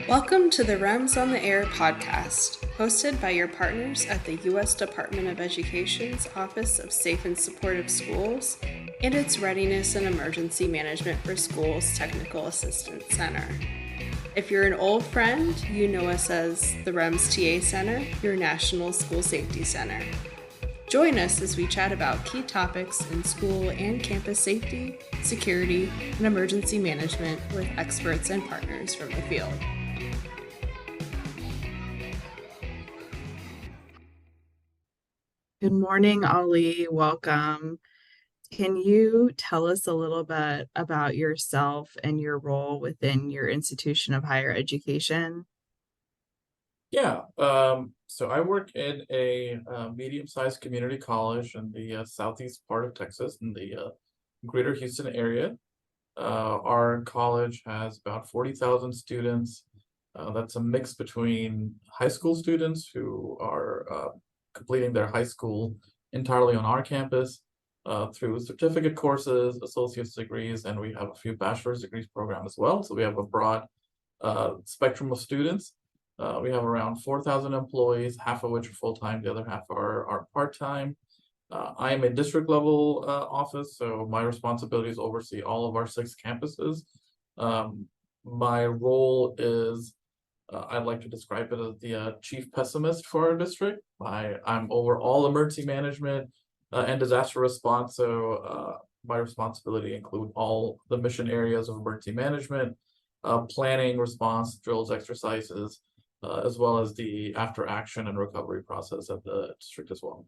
Welcome to the REMS on the Air podcast, hosted by your partners at the U.S. Department of Education's Office of Safe and Supportive Schools and its Readiness and Emergency Management for Schools Technical Assistance Center. If you're an old friend, you know us as the REMS TA Center, your National School Safety Center. Join us as we chat about key topics in school and campus safety, security, and emergency management with experts and partners from the field. Good morning, Ali. Welcome. Can you tell us a little bit about yourself and your role within your institution of higher education? Yeah, so I work in a medium-sized community college in the southeast part of Texas, in the greater Houston area. Our college has about 40,000 students. That's a mix between high school students who are completing their high school entirely on our campus through certificate courses, associate's degrees, and we have a few bachelor's degrees program as well. So we have a broad spectrum of students. We have around 4,000 employees, half of which are full-time, the other half are part-time. I am a district level office, so my responsibilities oversee all of our 6 campuses. My role is, I'd like to describe it as the chief pessimist for our district. I'm over all emergency management and disaster response, so my responsibility include all the mission areas of emergency management, planning, response, drills, exercises, as well as the after action and recovery process at the district as well.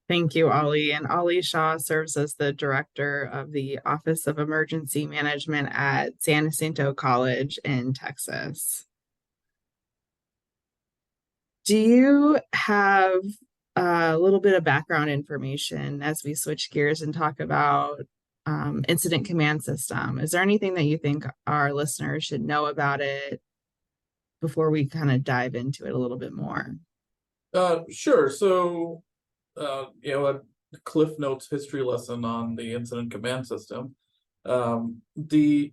Thank you, Ali. And Ali Shah serves as the director of the Office of Emergency Management at San Jacinto College in Texas. Do you have a little bit of background information as we switch gears and talk about incident command system? Is there anything that you think our listeners should know about it before we kind of dive into it a little bit more? Sure. So, a Cliff Notes history lesson on the incident command system. The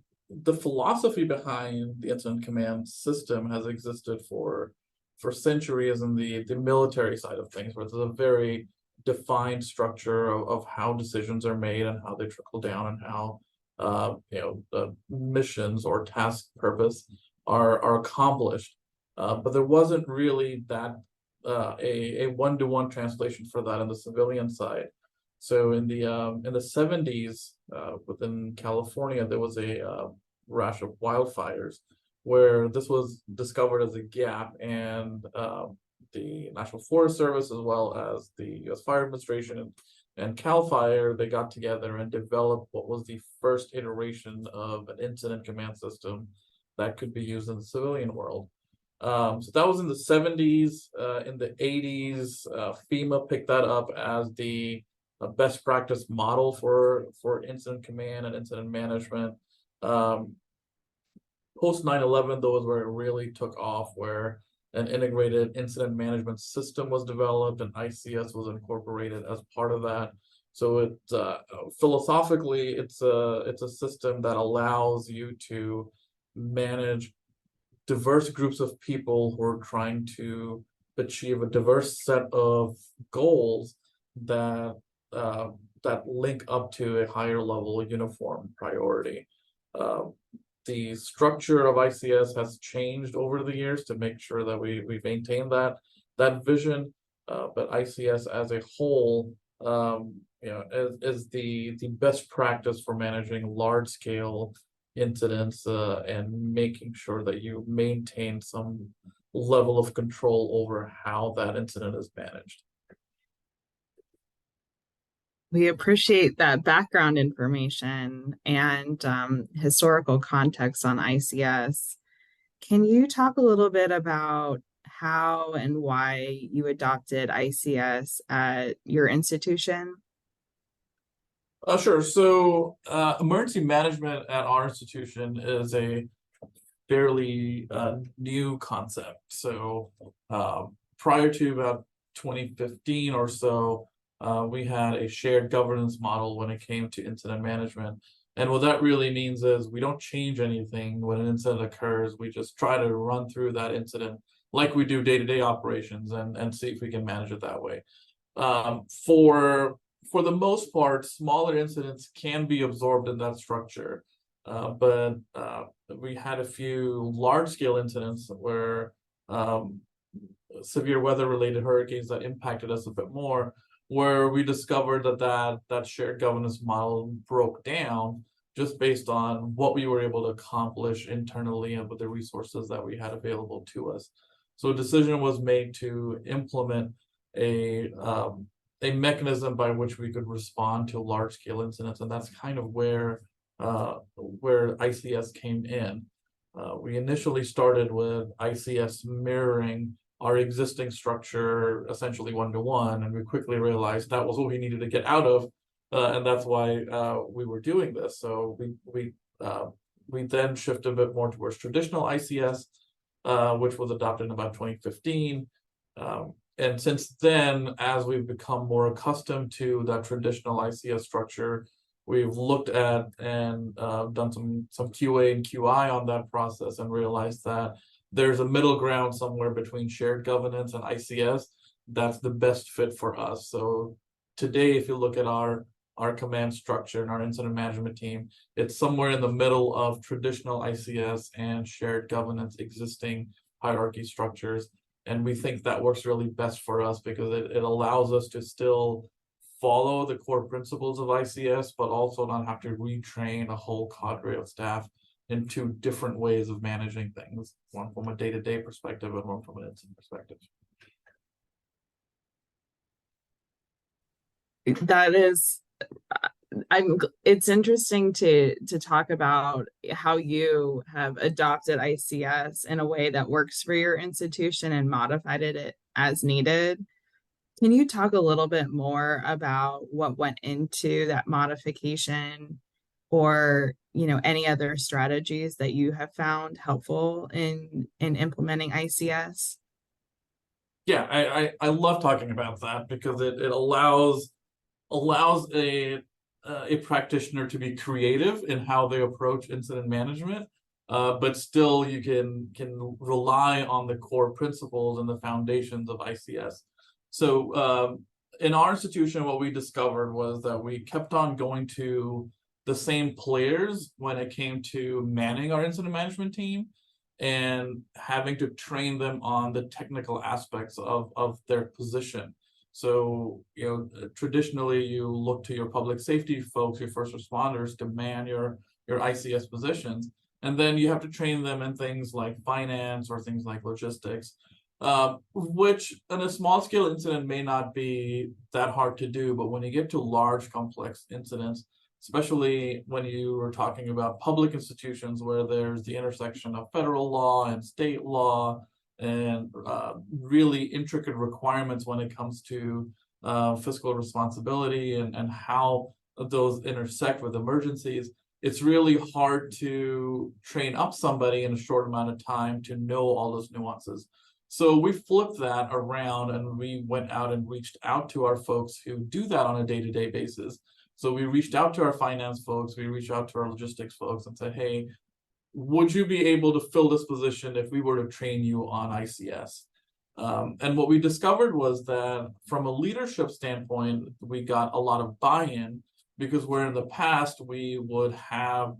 philosophy behind the incident command system has existed for centuries in the military side of things, where there's a very defined structure of how decisions are made and how they trickle down and how the missions or task purpose are accomplished. But there wasn't really that a one-to-one translation for that on the civilian side. So in the 70s, within California, there was a rash of wildfires where this was discovered as a gap, and the National Forest Service, as well as the U.S. Fire Administration and CAL FIRE, they got together and developed what was the first iteration of an incident command system that could be used in the civilian world. So that was in the 70s. In the 80s, FEMA picked that up as the best practice model for incident command and incident management. Post 9/11, though, is where it really took off, where an integrated incident management system was developed and ICS was incorporated as part of that. So it philosophically, it's a system that allows you to manage diverse groups of people who are trying to achieve a diverse set of goals that link up to a higher level uniform priority. The structure of ICS has changed over the years to make sure that we maintain that vision, but ICS as a whole, is the best practice for managing large scale incidents and making sure that you maintain some level of control over how that incident is managed. We appreciate that background information and historical context on ICS. Can you talk a little bit about how and why you adopted ICS at your institution? Sure. So emergency management at our institution is a fairly new concept. So prior to about 2015 or so, we had a shared governance model when it came to incident management. And what that really means is we don't change anything when an incident occurs. We just try to run through that incident like we do day-to-day operations and see if we can manage it that way. For the most part, smaller incidents can be absorbed in that structure. But we had a few large-scale incidents where severe weather-related hurricanes that impacted us a bit more, where we discovered that shared governance model broke down just based on what we were able to accomplish internally and with the resources that we had available to us. So a decision was made to implement a mechanism by which we could respond to large-scale incidents, and that's kind of where ICS came in. We initially started with ICS mirroring our existing structure essentially one-to-one, and we quickly realized that was what we needed to get out of, and that's why we were doing this. So we then shifted a bit more towards traditional ICS, which was adopted in about 2015. And since then, as we've become more accustomed to that traditional ICS structure, we've looked at and done some QA and QI on that process and realized that there's a middle ground somewhere between shared governance and ICS that's the best fit for us. So today, if you look at our command structure and our incident management team, it's somewhere in the middle of traditional ICS and shared governance existing hierarchy structures. And we think that works really best for us because it allows us to still follow the core principles of ICS, but also not have to retrain a whole cadre of staff in two different ways of managing things, one from a day-to-day perspective and one from an incident perspective. That is, it's interesting to talk about how you have adopted ICS in a way that works for your institution and modified it as needed. Can you talk a little bit more about what went into that modification, or any other strategies that you have found helpful in implementing ICS? Yeah, I love talking about that because it allows a practitioner to be creative in how they approach incident management, but still you can rely on the core principles and the foundations of ICS. So in our institution, what we discovered was that we kept on going to the same players when it came to manning our incident management team and having to train them on the technical aspects of their position. So, traditionally you look to your public safety folks, your first responders to man your ICS positions, and then you have to train them in things like finance or things like logistics, which in a small scale incident may not be that hard to do, but when you get to large complex incidents, especially when you are talking about public institutions where there's the intersection of federal law and state law and really intricate requirements when it comes to fiscal responsibility and how those intersect with emergencies, it's really hard to train up somebody in a short amount of time to know all those nuances. So we flipped that around and we went out and reached out to our folks who do that on a day-to-day basis. So we reached out to our finance folks, we reached out to our logistics folks and said, hey, would you be able to fill this position if we were to train you on ICS? And what we discovered was that from a leadership standpoint, we got a lot of buy-in because where in the past we would have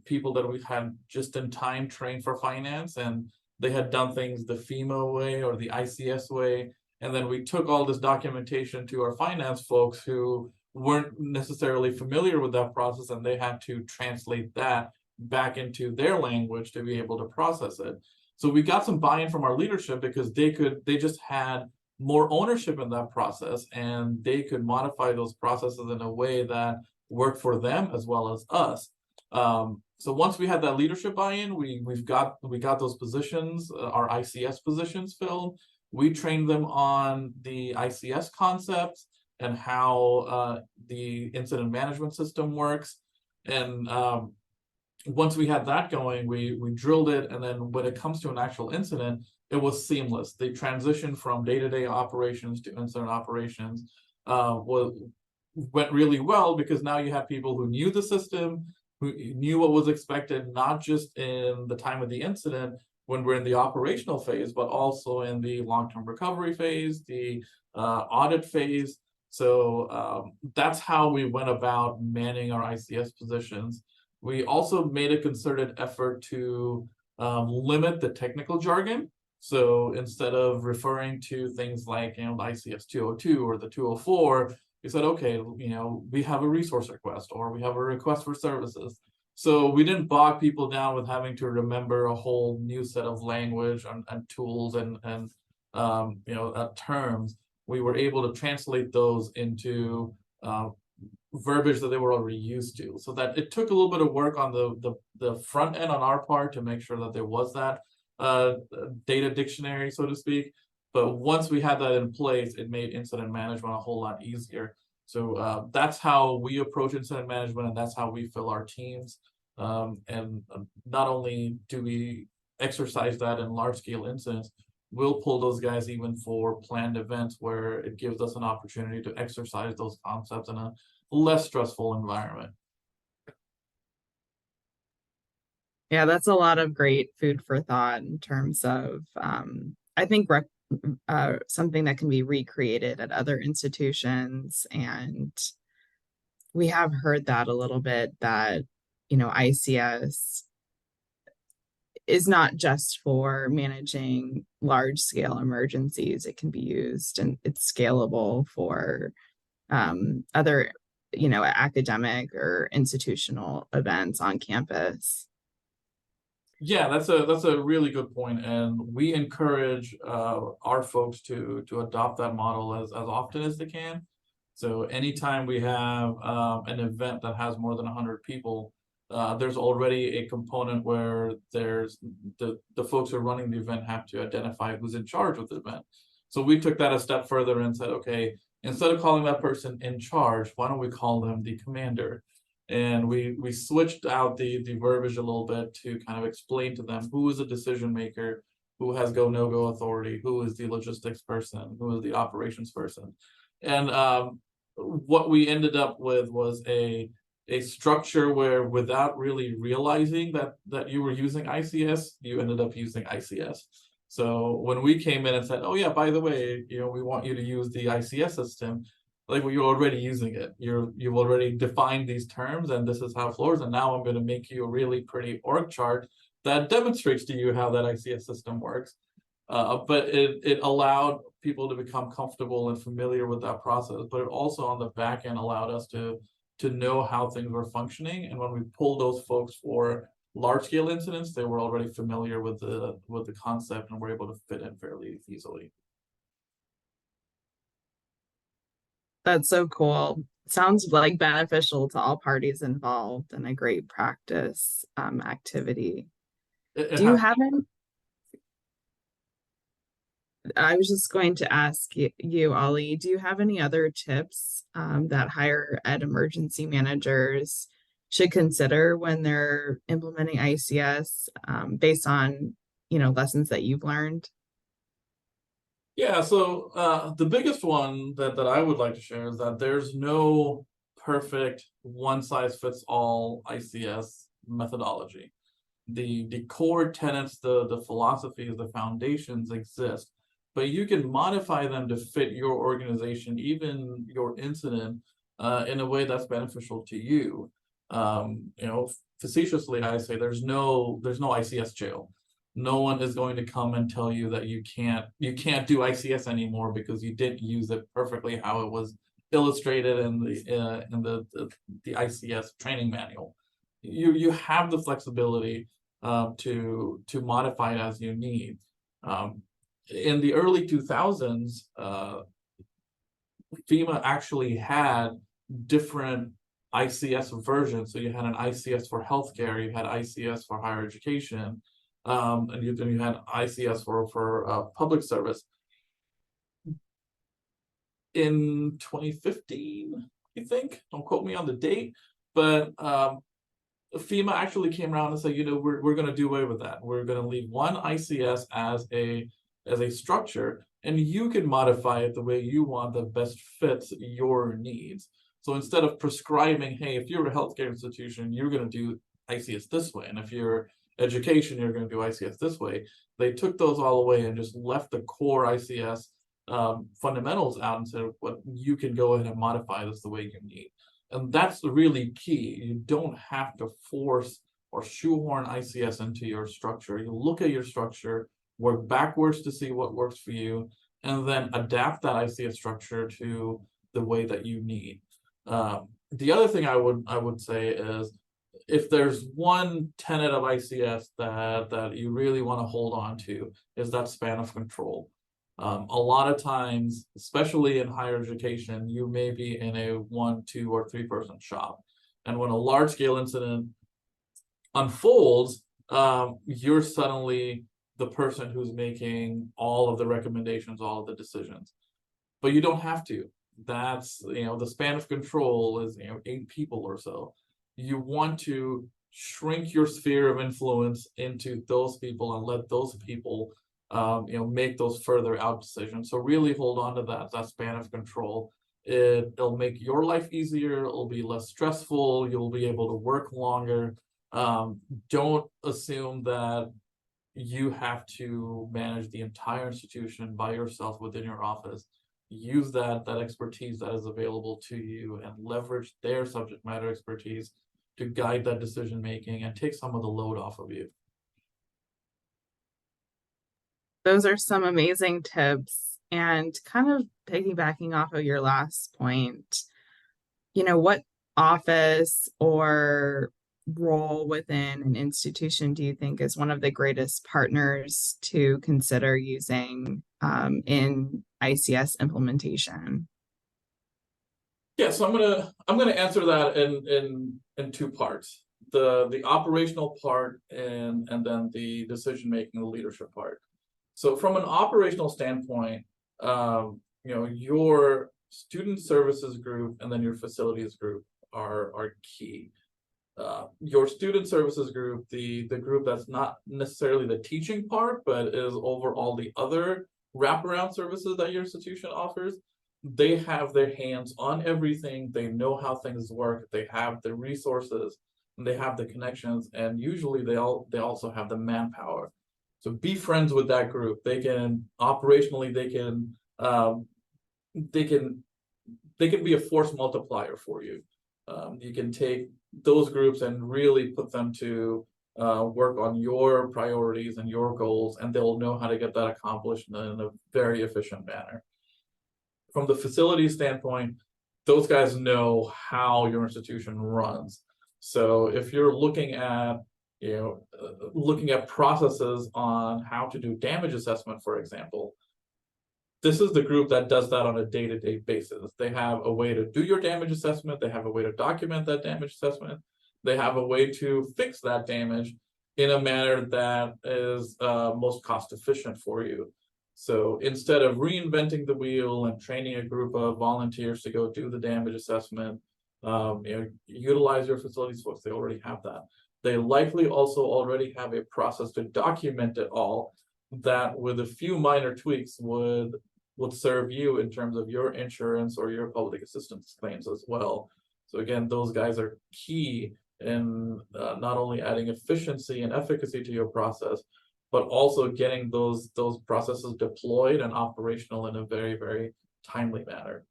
people that we had just in time trained for finance and they had done things the FEMA way or the ICS way. And then we took all this documentation to our finance folks who weren't necessarily familiar with that process, and they had to translate that back into their language to be able to process it. So we got some buy-in from our leadership because they just had more ownership in that process and they could modify those processes in a way that worked for them as well as us. So once we had that leadership buy-in, we got those positions, our ICS positions filled. We trained them on the ICS concepts and how the incident management system works. And once we had that going, we drilled it. And then when it comes to an actual incident, it was seamless. The transition from day-to-day operations to incident operations went really well because now you have people who knew the system, who knew what was expected, not just in the time of the incident when we're in the operational phase, but also in the long-term recovery phase, the audit phase. So that's how we went about manning our ICS positions. We also made a concerted effort to limit the technical jargon. So instead of referring to things like, the ICS 202 or the 204, we said, okay, we have a resource request or we have a request for services. So we didn't bog people down with having to remember a whole new set of language and tools and terms. We were able to translate those into verbiage that they were already used to. So that it took a little bit of work on the front end on our part to make sure that there was that data dictionary, so to speak. But once we had that in place, it made incident management a whole lot easier. So that's how we approach incident management, and that's how we fill our teams. And not only do we exercise that in large-scale incidents, we'll pull those guys even for planned events where it gives us an opportunity to exercise those concepts in a less stressful environment. Yeah, that's a lot of great food for thought in terms of, I think, something that can be recreated at other institutions. And we have heard that a little bit, that, ICS is not just for managing large scale emergencies. It can be used, and it's scalable for other, academic or institutional events on campus. Yeah, that's a really good point, and we encourage our folks to adopt that model as often as they can. So anytime we have an event that has more than 100 people, there's already a component where there's the folks who are running the event have to identify who's in charge of the event. So we took that a step further and said, okay, instead of calling that person in charge, why don't we call them the commander? And we switched out the verbiage a little bit to kind of explain to them who is a decision maker, who has go no go authority, who is the logistics person, who is the operations person. And what we ended up with was a structure where, without really realizing that you were using ICS, you ended up using ICS. So when we came in and said, oh yeah, by the way, we want you to use the ICS system, like, well, you're already using it. You've already defined these terms, and this is how it flows. And now I'm going to make you a really pretty org chart that demonstrates to you how that ICS system works. But it allowed people to become comfortable and familiar with that process. But it also, on the back end, allowed us to know how things were functioning. And when we pulled those folks for large scale incidents, they were already familiar with the concept and were able to fit in fairly easily. That's so cool. Sounds like beneficial to all parties involved, and a great practice activity. Do you have any? I was just going to ask you, Ali, do you have any other tips that higher ed emergency managers should consider when they're implementing ICS based on, lessons that you've learned? Yeah, so the biggest one that I would like to share is that there's no perfect one-size-fits-all ICS methodology. The core tenets, the philosophies, the foundations exist, but you can modify them to fit your organization, even your incident, in a way that's beneficial to you. Facetiously, I say there's no ICS jail. No one is going to come and tell you that you can't do ICS anymore because you didn't use it perfectly how it was illustrated in the ICS training manual. You have the flexibility to modify it as you need. In the early 2000s, FEMA actually had different ICS versions. So you had an ICS for healthcare, you had ICS for higher education, and you had ICS for public service. In 2015, I think, don't quote me on the date, but FEMA actually came around and said, we're going to do away with that. We're going to leave one ICS as a structure, and you can modify it the way you want that best fits your needs. So instead of prescribing, hey, if you're a healthcare institution, you're going to do ICS this way, and if you're education, you're going to do ICS this way, they took those all away and just left the core ICS fundamentals out and said, "What you can go ahead and modify this the way you need." And that's really key. You don't have to force or shoehorn ICS into your structure. You look at your structure, work backwards to see what works for you, and then adapt that ICS structure to the way that you need. The other thing I would say is, if there's one tenet of ICS that you really want to hold on to, is that span of control. A lot of times, especially in higher education, you may be in a 1, 2, or 3 person shop. And when a large scale incident unfolds, you're suddenly the person who's making all of the recommendations, all of the decisions. But you don't have to. That's, the span of control is, 8 people or so. You want to shrink your sphere of influence into those people and let those people make those further out decisions. So really hold on to that span of control. It'll make your life easier. It'll be less stressful. You'll be able to work longer. Don't assume that you have to manage the entire institution by yourself within your office. Use that expertise that is available to you and leverage their subject matter expertise to guide that decision making and take some of the load off of you. Those are some amazing tips. And kind of piggybacking off of your last point, what office or role within an institution do you think is one of the greatest partners to consider using in ICS implementation? Yeah, so I'm gonna answer that in 2 parts. The operational part and then the decision making, the leadership part. So from an operational standpoint, your student services group and then your facilities group are key. Your student services group, the group that's not necessarily the teaching part, but is over all the other wraparound services that your institution offers, they have their hands on everything. They know how things work. They have the resources and they have the connections, and usually they also have the manpower. So be friends with that group. They can operationally, they can be a force multiplier for you. You can take those groups and really put them to work on your priorities and your goals, and they'll know how to get that accomplished in a very efficient manner. From the facility standpoint, those guys know how your institution runs. So if you're looking at processes on how to do damage assessment, for example, this is the group that does that on a day-to-day basis. They have a way to do your damage assessment. They have a way to document that damage assessment. They have a way to fix that damage in a manner that is most cost efficient for you. So instead of reinventing the wheel and training a group of volunteers to go do the damage assessment, utilize your facilities folks. They already have that. They likely also already have a process to document it all that, with a few minor tweaks, would serve you in terms of your insurance or your public assistance claims as well. So again, those guys are key in not only adding efficiency and efficacy to your process, but also getting those processes deployed and operational in a very, very timely manner.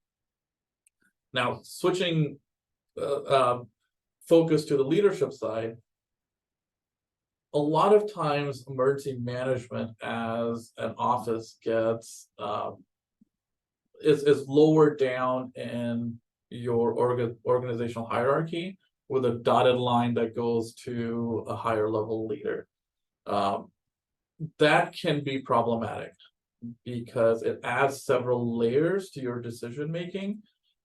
Now, switching focus to the leadership side, a lot of times emergency management as an office gets is lower down in your organizational hierarchy with a dotted line that goes to a higher level leader. That can be problematic because it adds several layers to your decision making,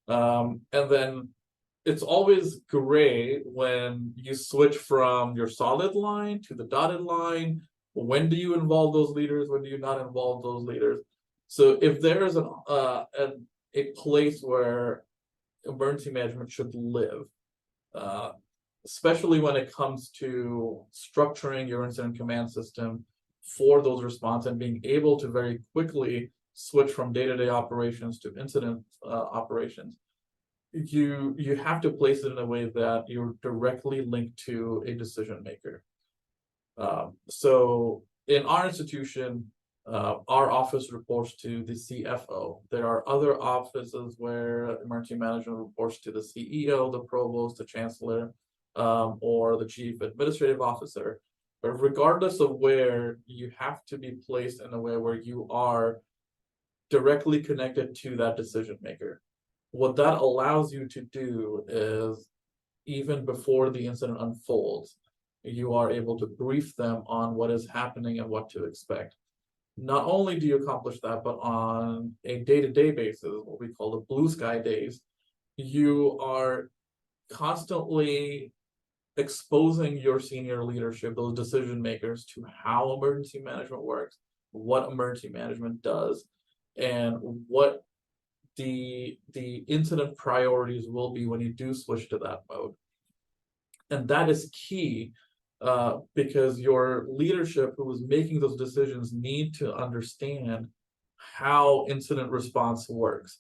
and then it's always gray when you switch from your solid line to the dotted line. When do you involve those leaders? When do you not involve those leaders? So if there is a place where emergency management should live, especially when it comes to structuring your incident command system for those response and being able to very quickly switch from day-to-day operations to incident operations, you have to place it in a way that you're directly linked to a decision maker. So in our institution, our office reports to the CFO. There are other offices where emergency management reports to the CEO, the provost, the chancellor, or the chief administrative officer. But regardless of where, you have to be placed in a way where you are directly connected to that decision maker. What that allows you to do is, even before the incident unfolds, you are able to brief them on what is happening and what to expect. Not only do you accomplish that, but on a day-to-day basis, what we call the blue sky days, you are constantly exposing your senior leadership, those decision makers, to how emergency management works, what emergency management does, and what the incident priorities will be when you do switch to that mode. And that is key, because your leadership who is making those decisions need to understand how incident response works.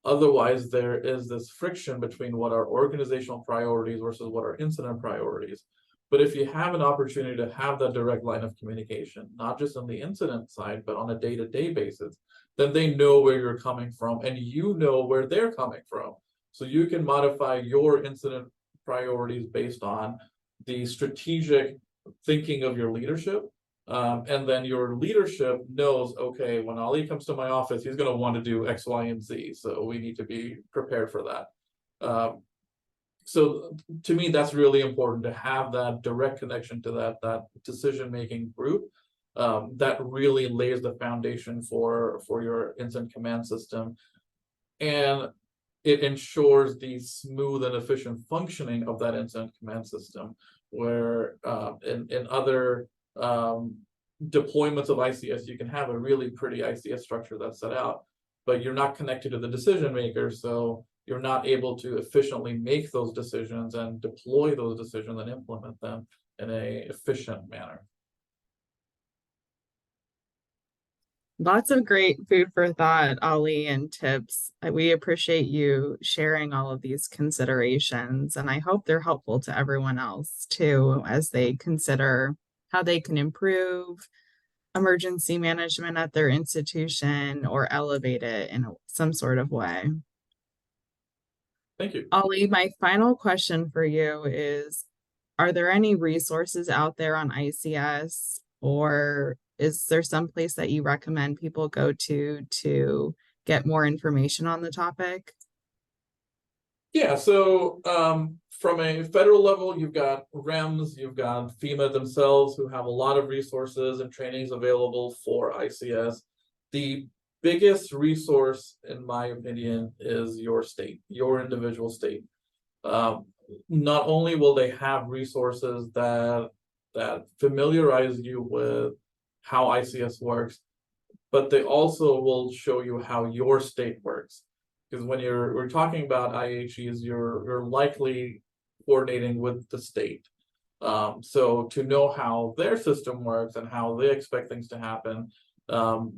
Otherwise, there is this friction between what are organizational priorities versus what are incident priorities. But if you have an opportunity to have that direct line of communication, not just on the incident side, but on a day-to-day basis, then they know where you're coming from and you know where they're coming from. So you can modify your incident priorities based on the strategic thinking of your leadership. And then your leadership knows, okay, when Ali comes to my office, he's going to want to do X, Y, and Z. So we need to be prepared for that. So to me, that's really important, to have that direct connection to that decision-making group. That really lays the foundation for your incident command system. And it ensures the smooth and efficient functioning of that incident command system, where in other deployments of ICS, you can have a really pretty ICS structure that's set out, but you're not connected to the decision maker, so you're not able to efficiently make those decisions and deploy those decisions and implement them in a efficient manner. Lots of great food for thought, Ali, and tips. We appreciate you sharing all of these considerations, and I hope they're helpful to everyone else too, as they consider how they can improve emergency management at their institution or elevate it in some sort of way. Thank you. Ali, my final question for you is, are there any resources out there on ICS, or is there some place that you recommend people go to get more information on the topic? Yeah, so from a federal level, you've got REMS, you've got FEMA themselves, who have a lot of resources and trainings available for ICS. The biggest resource, in my opinion, is your state, your individual state. Not only will they have resources that familiarize you with how ICS works, but they also will show you how your state works. Because when we're talking about IHEs, you're likely coordinating with the state. So to know how their system works and how they expect things to happen,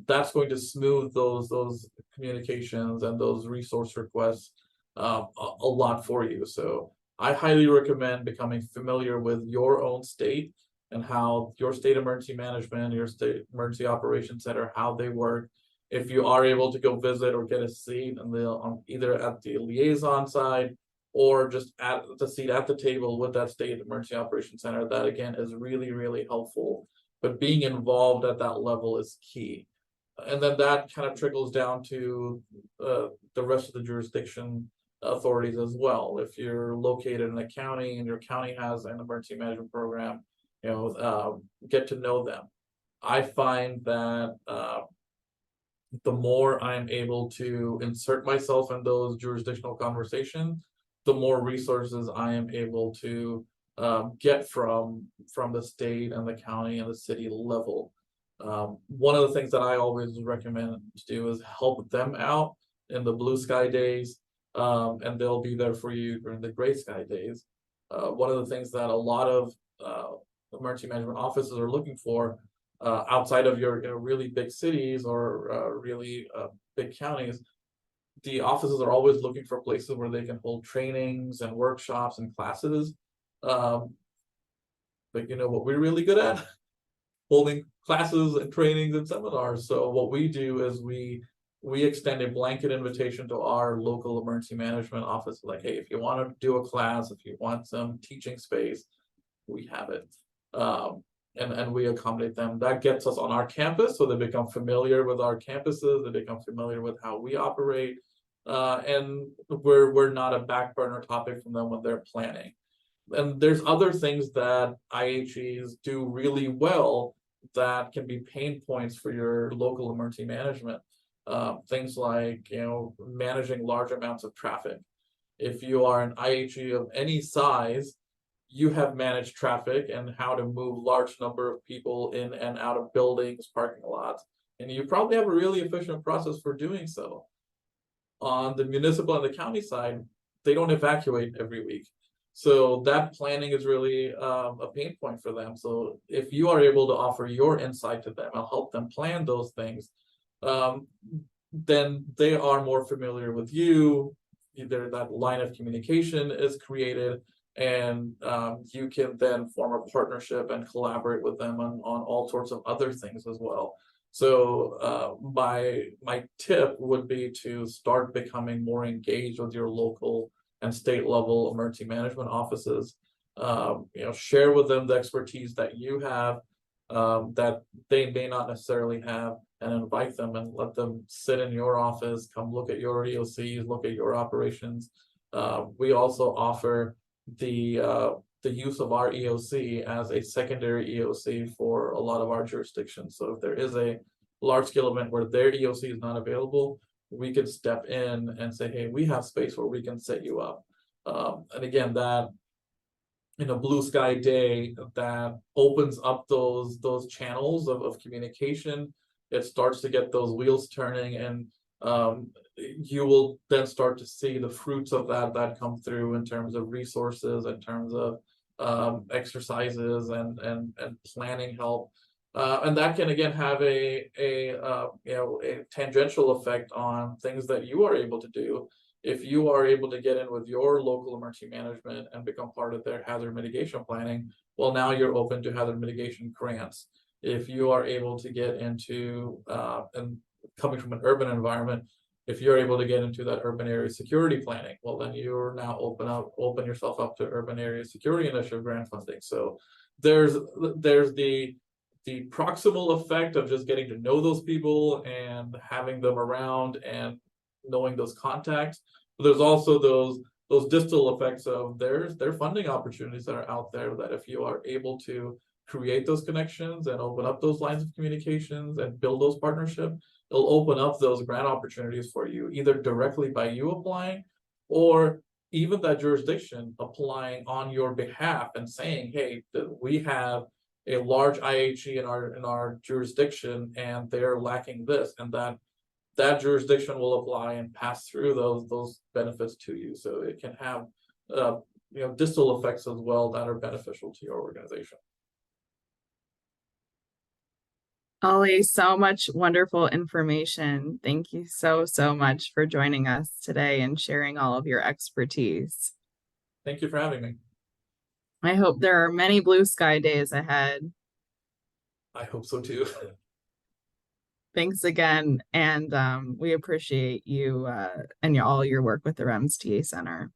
that's going to smooth those communications and those resource requests a lot for you. So I highly recommend becoming familiar with your own state and how your state emergency management, your state emergency operations center, how they work. If you are able to go visit or get a seat, and either at the liaison side or just at the seat at the table with that state emergency operations center, that again is really, really helpful. But being involved at that level is key. And then that kind of trickles down to the rest of the jurisdiction authorities as well. If you're located in a county and your county has an emergency management program, get to know them. I find that the more I'm able to insert myself in those jurisdictional conversations, the more resources I am able to get from the state and the county and the city level. One of the things that I always recommend to do is help them out in the blue sky days, and they'll be there for you during the gray sky days. One of the things that a lot of emergency management offices are looking for, outside of your really big cities or really big counties, the offices are always looking for places where they can hold trainings and workshops and classes. But you know what we're really good at? Holding classes and trainings and seminars. So what we do is we extend a blanket invitation to our local emergency management office, like, hey, if you want to do a class, if you want some teaching space, we have it. And we accommodate them. That gets us on our campus, so they become familiar with our campuses, they become familiar with how we operate, and we're not a back burner topic from them when they're planning. And there's other things that IHEs do really well that can be pain points for your local emergency management. Things like, managing large amounts of traffic. If you are an IHE of any size, you have managed traffic and how to move large number of people in and out of buildings, parking lots, and you probably have a really efficient process for doing so. On the municipal and the county side, they don't evacuate every week. So that planning is really a pain point for them. So if you are able to offer your insight to them and help them plan those things, then they are more familiar with you. Either that line of communication is created, and you can then form a partnership and collaborate with them on all sorts of other things as well. So my tip would be to start becoming more engaged with your local and state level emergency management offices. Share with them the expertise that you have, that they may not necessarily have, and invite them and let them sit in your office, come look at your EOCs, look at your operations. We also offer the use of our EOC as a secondary EOC for a lot of our jurisdictions. So if there is a large scale event where their EOC is not available, we could step in and say, hey, we have space where we can set you up. And again, that in a blue sky day, that opens up those channels of communication. It starts to get those wheels turning, and you will then start to see the fruits of that come through in terms of resources, in terms of exercises and planning help. And that can again have a tangential effect on things that you are able to do. If you are able to get in with your local emergency management and become part of their hazard mitigation planning, well, now you're open to hazard mitigation grants. If you are able to get into, and coming from an urban environment, if you're able to get into that urban area security planning, well, then you're now open yourself up to urban area security initiative grant funding. So there's the proximal effect of just getting to know those people and having them around and knowing those contacts, but there's also those distal effects of their funding opportunities that are out there, that if you are able to create those connections and open up those lines of communications and build those partnerships, it'll open up those grant opportunities for you, either directly by you applying, or even that jurisdiction applying on your behalf and saying, hey, we have a large IHE in our jurisdiction and they're lacking this, and that jurisdiction will apply and pass through those benefits to you. So it can have distal effects as well that are beneficial to your organization. Ali, so much wonderful information. Thank you so much for joining us today and sharing all of your expertise. Thank you for having me. I hope there are many blue sky days ahead. I hope so too. Thanks again, and we appreciate you and all your work with the REMS TA Center.